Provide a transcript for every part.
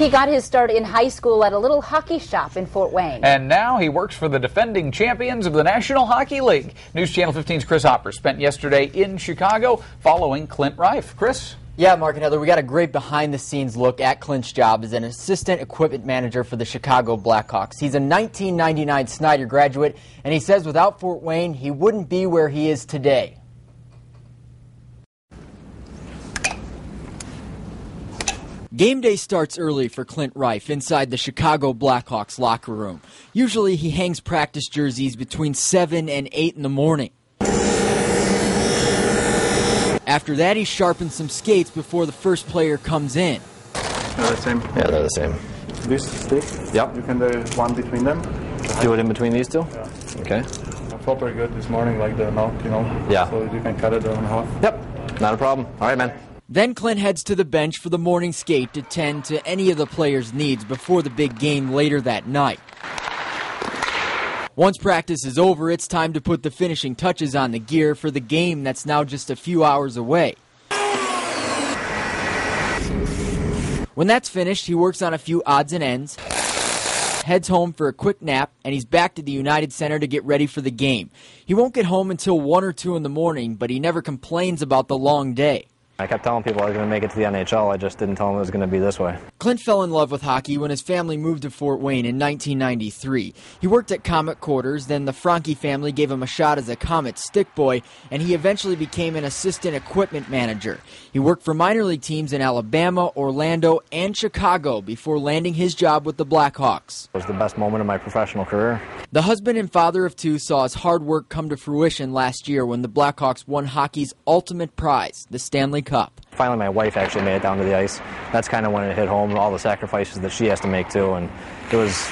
He got his start in high school at a little hockey shop in Fort Wayne. And now he works for the defending champions of the National Hockey League. News Channel 15's Chris Hopper spent yesterday in Chicago following Clint Reif. Chris? Yeah, Mark and Heather, we got a great behind-the-scenes look at Clint's job as an assistant equipment manager for the Chicago Blackhawks. He's a 1999 Snyder graduate, and he says without Fort Wayne, he wouldn't be where he is today. Game day starts early for Clint Reif inside the Chicago Blackhawks locker room. Usually he hangs practice jerseys between 7 and 8 in the morning. After that, he sharpens some skates before the first player comes in. They're the same? Yeah, they're the same. This stick? Yep. You can do one between them? Do it in between these two? Yeah. Okay. I felt pretty good this morning, like the knot, you know? Yeah. So you can cut it in half. Yep, not a problem. All right, man. Then Clint heads to the bench for the morning skate to tend to any of the players' needs before the big game later that night. Once practice is over, it's time to put the finishing touches on the gear for the game that's now just a few hours away. When that's finished, he works on a few odds and ends, heads home for a quick nap, and he's back to the United Center to get ready for the game. He won't get home until 1 or 2 in the morning, but he never complains about the long day. I kept telling people I was going to make it to the NHL. I just didn't tell them it was going to be this way. Clint fell in love with hockey when his family moved to Fort Wayne in 1993. He worked at Comet Quarters, then the Franke family gave him a shot as a Comet stick boy, and he eventually became an assistant equipment manager. He worked for minor league teams in Alabama, Orlando, and Chicago before landing his job with the Blackhawks. It was the best moment of my professional career. The husband and father of 2 saw his hard work come to fruition last year when the Blackhawks won hockey's ultimate prize, the Stanley Cup. Finally, my wife actually made it down to the ice. That's kind of when it hit home, all the sacrifices that she has to make too, and it was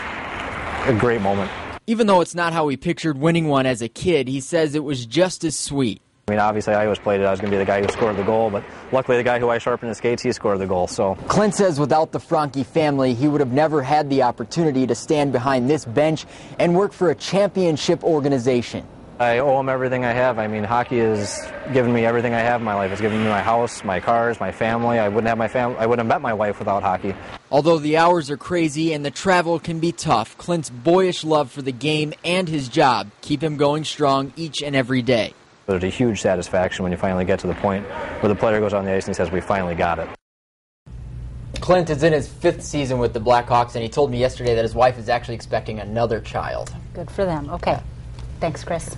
a great moment. Even though it's not how he pictured winning one as a kid, he says it was just as sweet. I mean, obviously, I always played it. I was going to be the guy who scored the goal, but luckily the guy who I sharpened his skates, he scored the goal. So Clint says without the Franke family, he would have never had the opportunity to stand behind this bench and work for a championship organization. I owe him everything I have. I mean, hockey has given me everything I have in my life. It's given me my house, my cars, my family. I wouldn't have met my wife without hockey. Although the hours are crazy and the travel can be tough, Clint's boyish love for the game and his job keep him going strong each and every day. There's a huge satisfaction when you finally get to the point where the player goes on the ice and he says, "We finally got it." Clint is in his 5th season with the Blackhawks, and he told me yesterday that his wife is actually expecting another child. Good for them. Okay. Thanks, Chris.